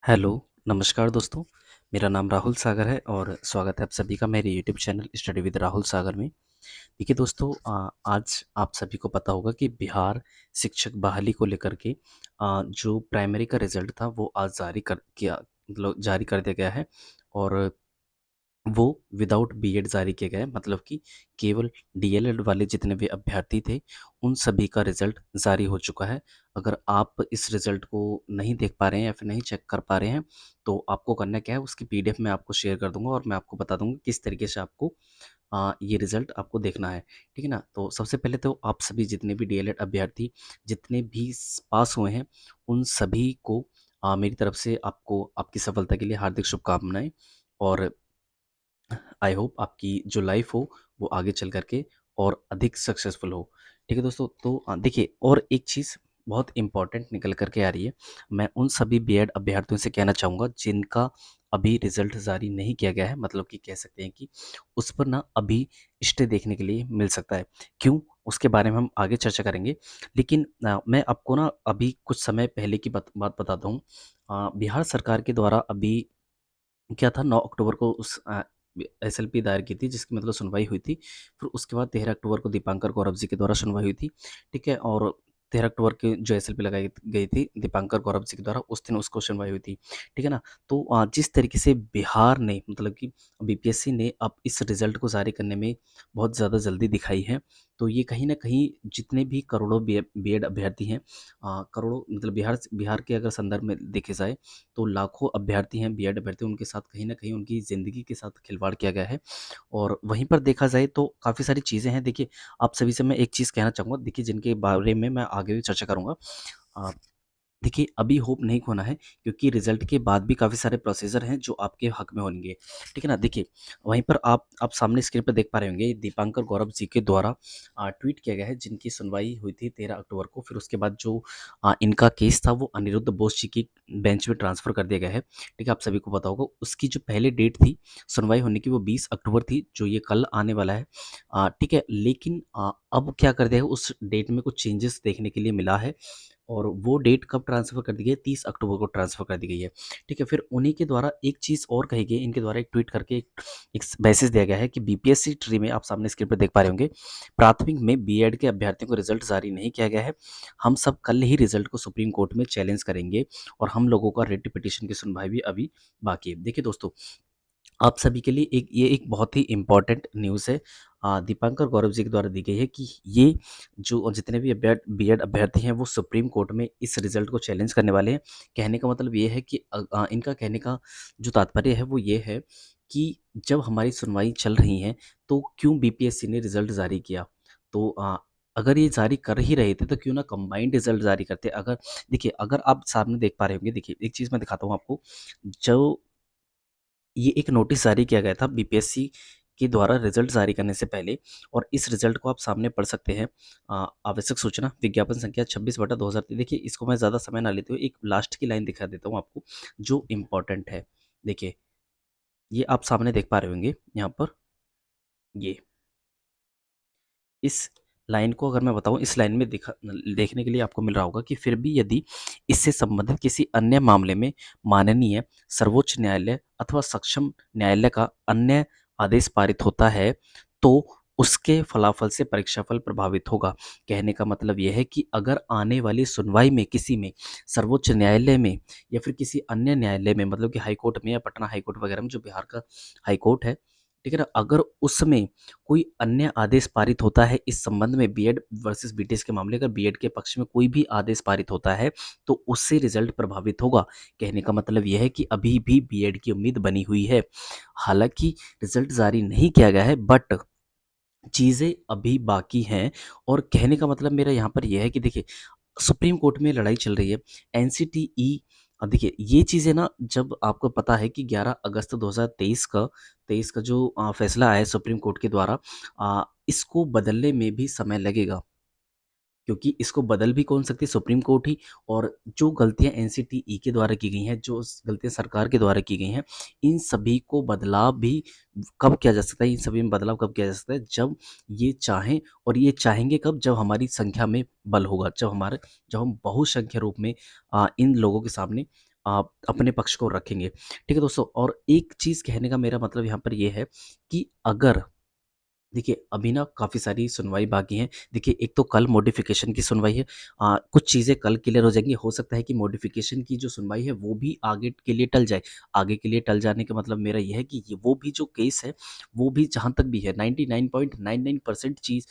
Hello, नमस्कार दोस्तों। मेरा नाम राहुल सागर है और स्वागत है आप सभी का मेरे YouTube channel study with Rahul Sagar में। देखिए दोस्तों, आज आप सभी को पता होगा कि बिहार शिक्षक बहाली को लेकर के जो प्राइमरी का रिजल्ट था वो आज जारी कर दिया गया है। और वो विदाउट बीएड जारी किए गए, मतलब कि केवल डीएलएड वाले जितने भी अभ्यर्थी थे उन सभी का रिजल्ट जारी हो चुका है। अगर आप इस रिजल्ट को नहीं देख पा रहे हैं या फिर नहीं चेक कर पा रहे हैं तो आपको करना क्या है, उसकी पीडीएफ मैं आपको शेयर कर दूंगा और मैं आपको बता दूंगा किस तरीके से आपको ये रिजल्ट आपको देखना है। ठीक है ना। तो सबसे पहले तो आप सभी जितने भी डीएलएड अभ्यर्थी जितने भी पास हुए हैं उन सभी को मेरी तरफ से आपको आपकी सफलता के लिए हार्दिक शुभकामनाएं। और आई होप आपकी जो लाइफ हो वो आगे चल करके और अधिक सक्सेसफुल हो। ठीक है दोस्तों। तो देखिए, और एक चीज़ बहुत इंपॉर्टेंट निकल करके आ रही है। मैं उन सभी बीएड अभ्यर्थियों से कहना चाहूँगा जिनका अभी रिजल्ट जारी नहीं किया गया है, मतलब कि कह सकते हैं कि उस पर ना अभी स्टे देखने के लिए मिल सकता है। क्यों, उसके बारे में हम आगे चर्चा करेंगे। लेकिन मैं आपको ना अभी कुछ समय पहले की बात बताता हूँ। बिहार सरकार के द्वारा अभी क्या था, 9 अक्टूबर को उस एसएलपी दायर की थी जिसकी मतलब सुनवाई हुई थी। फिर उसके बाद 13 अक्टूबर को दीपांकर गौरव जी के द्वारा सुनवाई हुई थी। ठीक है। और 13 अक्टूबर की जो एसएलपी लगाई गई थी दीपांकर गौरव जी के द्वारा, उस दिन उसको सुनवाई हुई थी। ठीक है ना। तो जिस तरीके से बिहार ने, मतलब कि बीपीएससी ने अब इस रिजल्ट को जारी करने में बहुत ज़्यादा जल्दी दिखाई है। तो ये कहीं ना कहीं जितने भी करोड़ों बीएड अभ्यर्थी हैं, करोड़ों मतलब बिहार बिहार के अगर संदर्भ में देखे जाए तो लाखों अभ्यर्थी हैं बीएड अभ्यर्थी, उनके साथ कहीं न कहीं उनकी ज़िंदगी के साथ खिलवाड़ किया गया है। और वहीं पर देखा जाए तो काफ़ी सारी चीज़ें हैं। देखिए, आप सभी से मैं एक चीज़ कहना चाहूँगा, देखिए जिनके बारे में मैं आगे भी चर्चा करूँगा। अ, देखिए, अभी होप नहीं खोना है क्योंकि रिज़ल्ट के बाद भी काफ़ी सारे प्रोसीजर हैं जो आपके हक में होंगे। ठीक है ना? देखिए, वहीं पर आप सामने स्क्रीन पे देख पा रहे होंगे दीपांकर गौरव जी के द्वारा ट्वीट किया गया है जिनकी सुनवाई हुई थी 13 अक्टूबर को। फिर उसके बाद जो इनका केस था वो अनिरुद्ध बोस जी की बेंच में ट्रांसफ़र कर दिया गया है। ठीक है, आप सभी को पता होगा। उसकी जो पहले डेट थी सुनवाई होने की वो 20 अक्टूबर थी, जो ये कल आने वाला है। ठीक है, लेकिन अब क्या कर दिया है, उस डेट में कुछ चेंजेस देखने के लिए मिला है। और वो डेट कब ट्रांसफ़र कर दी गई है, 30 अक्टूबर को ट्रांसफ़र कर दी गई है। ठीक है, फिर उन्हीं के द्वारा एक चीज़ और कही गई, इनके द्वारा एक ट्वीट करके एक मैसेज दिया गया है कि बीपीएससी ट्री में आप सामने स्क्रीन पर देख पा रहे होंगे, प्राथमिक में बीएड के अभ्यर्थियों को रिजल्ट जारी नहीं किया गया है। हम सब कल ही रिजल्ट को सुप्रीम कोर्ट में चैलेंज करेंगे और हम लोगों का रिट पिटिशन की सुनवाई भी अभी बाकी है। देखिए दोस्तों, आप सभी के लिए एक बहुत ही इम्पोर्टेंट न्यूज़ है। दीपांकर गौरव जी के द्वारा दी गई है कि ये जो जितने भी बीएड अभ्यर्थी हैं वो सुप्रीम कोर्ट में इस रिज़ल्ट को चैलेंज करने वाले हैं। कहने का मतलब ये है कि इनका कहने का जो तात्पर्य है वो ये है कि जब हमारी सुनवाई चल रही है तो क्यों बीपीएससी ने रिज़ल्ट जारी किया? तो अगर ये जारी कर ही रहे थे तो क्यों ना कंबाइंड रिज़ल्ट जारी करते? अगर देखिए, अगर आप सामने देख पा रहे होंगे, देखिए एक चीज़ मैं दिखाता हूँ आपको। जो ये एक नोटिस जारी किया गया था बीपीएससी के द्वारा रिजल्ट जारी करने से पहले, और इस रिजल्ट को आप सामने पढ़ सकते हैं। आवश्यक सूचना विज्ञापन संख्या 26/2023। देखिए, इसको मैं ज़्यादा समय ना लेते हुए एक लास्ट की लाइन दिखा देता हूँ आपको जो इम्पोर्टेंट है। देखिए, ये आप सामने देख पा रहे होंगे यहाँ पर। ये इस लाइन को अगर मैं बताऊँ, इस लाइन में देखने के लिए आपको मिल रहा होगा कि फिर भी यदि इससे संबंधित किसी अन्य मामले में माननीय सर्वोच्च न्यायालय अथवा सक्षम न्यायालय का अन्य आदेश पारित होता है तो उसके फलाफल से परीक्षाफल प्रभावित होगा। कहने का मतलब यह है कि अगर आने वाली सुनवाई में किसी में सर्वोच्च न्यायालय में या फिर किसी अन्य न्यायालय में, मतलब कि हाई कोर्ट में या पटना हाई कोर्ट वगैरह में, जो बिहार का हाई कोर्ट है, ठीक है ना, अगर उसमें कोई अन्य आदेश पारित होता है इस संबंध में, बीएड वर्सेस बीटीएस के मामले, अगर बीएड के पक्ष में कोई भी आदेश पारित होता है तो उससे रिजल्ट प्रभावित होगा। कहने का मतलब यह है कि अभी भी बीएड की उम्मीद बनी हुई है। हालांकि रिजल्ट जारी नहीं किया गया है बट चीज़ें अभी बाकी हैं। और कहने का मतलब मेरा यहाँ पर यह है कि देखिए, सुप्रीम कोर्ट में लड़ाई चल रही है। एनसीटीई, देखिए ये चीज़ें ना, जब आपको पता है कि 11 अगस्त 2023 का जो फैसला आया है सुप्रीम कोर्ट के द्वारा, इसको बदलने में भी समय लगेगा क्योंकि इसको बदल भी कौन सकती है, सुप्रीम कोर्ट ही। और जो गलतियां एनसीटीई के द्वारा की गई हैं, जो गलतियां सरकार के द्वारा की गई हैं, इन सभी को बदलाव भी कब किया जा सकता है, इन सभी में बदलाव कब किया जा सकता है, जब ये चाहें। और ये चाहेंगे कब, जब हमारी संख्या में बल होगा, जब हम बहुसंख्य रूप में इन लोगों के सामने अपने पक्ष को रखेंगे। ठीक है दोस्तों, और एक चीज़ कहने का मेरा मतलब यहाँ पर ये है कि अगर देखिए, अभी ना काफ़ी सारी सुनवाई बाकी हैं। देखिए, एक तो कल मॉडिफ़िकेशन की सुनवाई है। कुछ चीज़ें कल क्लियर हो जाएँगी। हो सकता है कि मॉडिफ़िकेशन की जो सुनवाई है, वो भी आगे के लिए टल जाए। आगे के लिए टल जाने का मतलब मेरा ये है कि ये वो भी जो केस है, वो भी जहाँ तक भी है 99.99% चीज़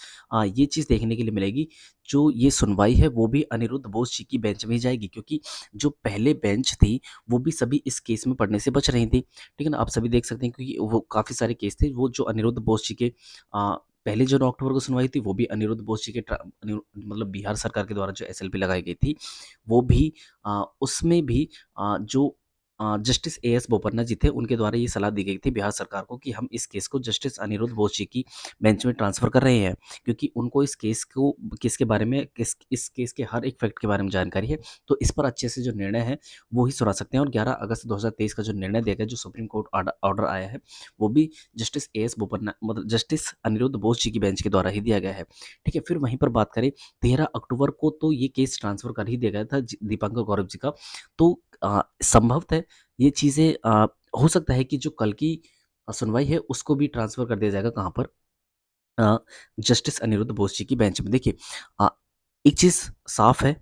ये चीज़ देखने के लिए मिलेगी, जो ये सुनवाई है, वो भी अनिरुद्ध बोस जी की बेंच में ही जाएगी, क्योंकि जो पहले बेंच थी, वो भी सभी इस केस में पढ़ने से बच रही थी। ठीक है ना? आप सभी देख सकते हैं, क्योंकि वो काफ़ी सारे केस थे, वो जो अनिरुद्ध बोस जी के पहले जो 9 अक्टूबर को सुनवाई थी, वो भी अनिरुद्ध बोस जी के मतलब बिहार सरकार के द्वारा जो एसएलपी लगाई गई थी, वो भी उसमें भी जो जस्टिस एएस बोपन्ना जी थे, उनके द्वारा ये सलाह दी गई थी बिहार सरकार को कि हम इस केस को जस्टिस अनिरुद्ध बोस जी की बेंच में ट्रांसफ़र कर रहे हैं, क्योंकि उनको केस के बारे में इस केस के हर एक फैक्ट के बारे में जानकारी है। तो इस पर अच्छे से जो निर्णय है, वो ही सुना सकते हैं, और 11 अगस्त 2023 का जो निर्णय दिया गया, जो सुप्रीम कोर्ट ऑर्डर आया है, वो भी जस्टिस एएस बोपन्ना मतलब जस्टिस अनिरुद्ध बोस जी की बेंच के द्वारा ही दिया गया है। ठीक है, फिर वहीं पर बात करें, 13 अक्टूबर को तो ये केस ट्रांसफ़र कर ही दिया गया था दीपांकर गौरव जी का। तो संभवतः ये चीज़ें हो सकता है कि जो कल की सुनवाई है, उसको भी ट्रांसफ़र कर दिया जाएगा कहाँ पर, अ, जस्टिस अनिरुद्ध बोस जी की बेंच में। देखिए, अ, एक चीज़ साफ़ है,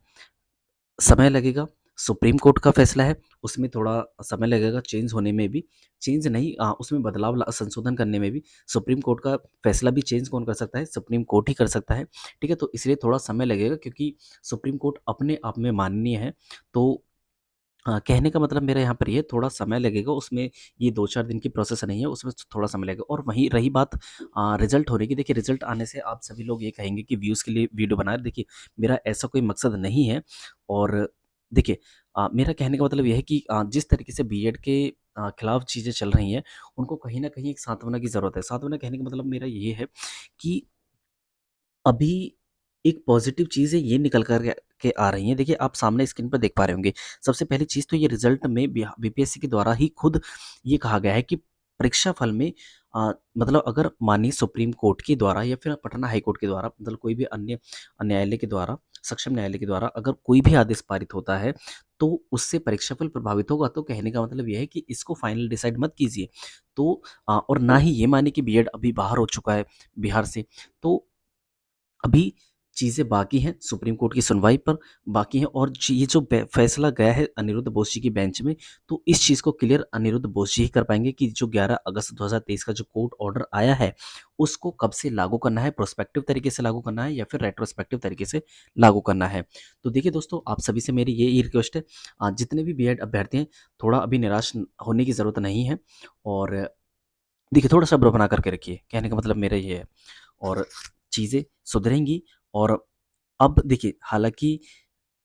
समय लगेगा। सुप्रीम कोर्ट का फैसला है, उसमें थोड़ा समय लगेगा चेंज होने में भी। चेंज नहीं, उसमें बदलाव संशोधन करने में भी। सुप्रीम कोर्ट का फैसला भी चेंज कौन कर सकता है? सुप्रीम कोर्ट ही कर सकता है। ठीक है, तो इसलिए थोड़ा समय लगेगा, क्योंकि सुप्रीम कोर्ट अपने आप में माननीय है। तो कहने का मतलब मेरा यहाँ पर ये थोड़ा समय लगेगा, उसमें ये 2-4 दिन की प्रोसेस नहीं है, उसमें थोड़ा समय लगेगा। और वहीं रही बात रिज़ल्ट होने की, देखिए रिज़ल्ट आने से आप सभी लोग ये कहेंगे कि व्यूज़ के लिए वीडियो बना रहे। देखिए, मेरा ऐसा कोई मकसद नहीं है। और देखिए, मेरा कहने का मतलब ये है कि जिस तरीके से बीएड के खिलाफ चीज़ें चल रही हैं, उनको कहीं न कहीं एक सांत्वना की ज़रूरत है। सांत्वना कहने का मतलब मेरा ये है कि अभी एक पॉज़िटिव चीज़ें ये निकल कर के आ रही हैं। देखिए, आप सामने स्क्रीन पर देख पा रहे होंगे। सबसे पहली चीज़ तो ये रिज़ल्ट में बीपीएससी के द्वारा ही खुद ये कहा गया है कि परीक्षा फल में मतलब अगर माननीय सुप्रीम कोर्ट के द्वारा या फिर पटना हाई कोर्ट के द्वारा, मतलब कोई भी अन्य न्यायालय के द्वारा, सक्षम न्यायालय के द्वारा अगर कोई भी आदेश पारित होता है, तो उससे परीक्षाफल प्रभावित होगा। तो कहने का मतलब ये है कि इसको फाइनल डिसाइड मत कीजिए। तो और ना ही ये मानिए कि बीएड अभी बाहर हो चुका है बिहार से। तो अभी चीज़ें बाकी हैं, सुप्रीम कोर्ट की सुनवाई पर बाकी हैं, और ये जो फैसला गया है अनिरुद्ध बोस जी की बेंच में, तो इस चीज़ को क्लियर अनिरुद्ध बोस जी ही कर पाएंगे कि जो 11 अगस्त 2023 का जो कोर्ट ऑर्डर आया है, उसको कब से लागू करना है, प्रोस्पेक्टिव तरीके से लागू करना है या फिर रेट्रोस्पेक्टिव तरीके से लागू करना है। तो देखिए दोस्तों, आप सभी से मेरी ये रिक्वेस्ट है, जितने भी बीएड अभ्यर्थी हैं, थोड़ा अभी निराश होने की ज़रूरत नहीं है। और देखिए, थोड़ा सब्र बना करके रखिए, कहने का मतलब मेरा ये है। और चीज़ें सुधरेंगी। और अब देखिए, हालाँकि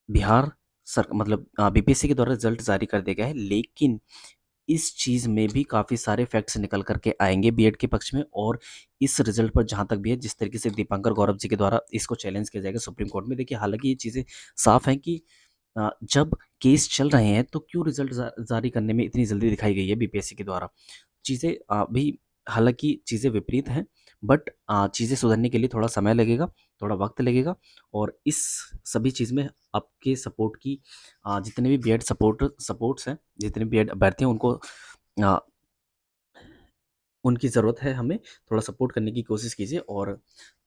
बिहार मतलब बीपीएससी के द्वारा रिज़ल्ट जारी कर दिया गया है, लेकिन इस चीज़ में भी काफ़ी सारे फैक्ट्स निकल कर के आएँगे बीएड के पक्ष में। और इस रिज़ल्ट पर जहाँ तक भी है, जिस तरीके से दीपांकर गौरव जी के द्वारा इसको चैलेंज किया जाएगा सुप्रीम कोर्ट में, देखिए हालाँकि ये चीज़ें साफ़ हैं कि जब केस चल रहे हैं, तो क्यों रिज़ल्ट जारी करने में इतनी जल्दी दिखाई गई है बीपीएससी के द्वारा। चीज़ें अभी हालाँकि चीज़ें विपरीत हैं, बट चीज़ें सुधरने के लिए थोड़ा समय लगेगा, थोड़ा वक़्त लगेगा। और इस सभी चीज़ में आपके सपोर्ट की, जितने भी बीएड सपोर्ट्स हैं, जितने भी बीएड अभ्यर्थी हैं, उनको अ, उनकी ज़रूरत है हमें, थोड़ा सपोर्ट करने की कोशिश कीजिए और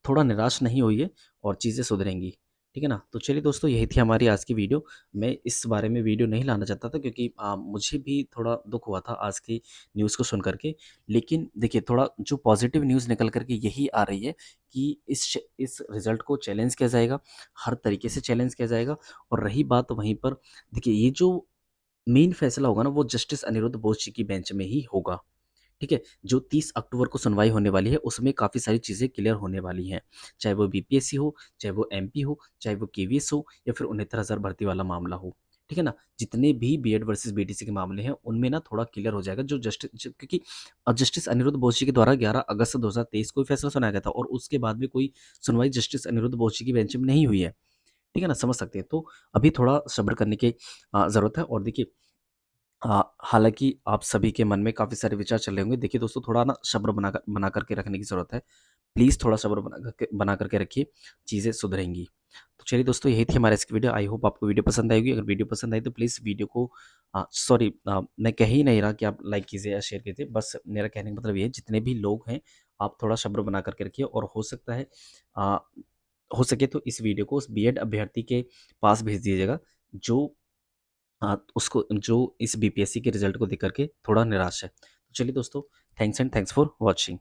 थोड़ा निराश नहीं होइए, और चीज़ें सुधरेंगी। ठीक है ना? तो चलिए दोस्तों, यही थी हमारी आज की वीडियो। मैं इस बारे में वीडियो नहीं लाना चाहता था, क्योंकि मुझे भी थोड़ा दुःख हुआ था आज की न्यूज़ को सुन कर के। लेकिन देखिए, थोड़ा जो पॉज़िटिव न्यूज़ निकल कर के यही आ रही है कि इस रिज़ल्ट को चैलेंज किया जाएगा, हर तरीके से चैलेंज किया जाएगा। और रही बात वहीं पर, देखिए ये जो मेन फैसला होगा ना, वो जस्टिस अनिरुद्ध बोस जी की बेंच में ही होगा। ठीक है? जो 30 अक्टूबर को सुनवाई होने वाली है, उसमें काफ़ी सारी चीज़ें क्लियर होने वाली हैं। चाहे वो बीपीएससी हो, चाहे वो एमपी हो, चाहे वो केवीएस हो, या फिर 69,000 भर्ती वाला मामला हो। ठीक है ना? जितने भी बीएड वर्सेस बीटीसी के मामले हैं, उनमें ना थोड़ा क्लियर हो जाएगा, जो क्योंकि जस्टिस अनिरुद्ध बोस जी के द्वारा 11 अगस्त 2023 को ही फैसला सुनाया गया था, और उसके बाद भी कोई सुनवाई जस्टिस अनिरुद्ध बोस जी की बेंच में नहीं हुई है। ठीक है ना? समझ सकते हैं। तो अभी थोड़ा सब्र करने की ज़रूरत है। और देखिए, हालाँकि आप सभी के मन में काफ़ी सारे विचार चल रहे होंगे। देखिए दोस्तों, थोड़ा ना सब्र बना कर के रखने की ज़रूरत है। प्लीज़ थोड़ा सब्र बना कर के रखिए, चीज़ें सुधरेंगी। तो चलिए दोस्तों, यही थी हमारी आज की वीडियो। आई होप आपको वीडियो पसंद आएगी। अगर वीडियो पसंद आई तो प्लीज़ वीडियो को सॉरी, मैं कह ही नहीं रहा कि आप लाइक कीजिए या शेयर कीजिए। बस मेरा कहने का मतलब ये है, जितने भी लोग हैं, आप थोड़ा सब्र बना कर के रखिए और हो सकता है अ, हो सके तो इस वीडियो को उस बीएड अभ्यर्थी के पास भेज दीजिएगा, जो उसको जो इस बीपीएससी के रिज़ल्ट को देख कर के थोड़ा निराश है। तो चलिए दोस्तों, थैंक्स फॉर वॉचिंग।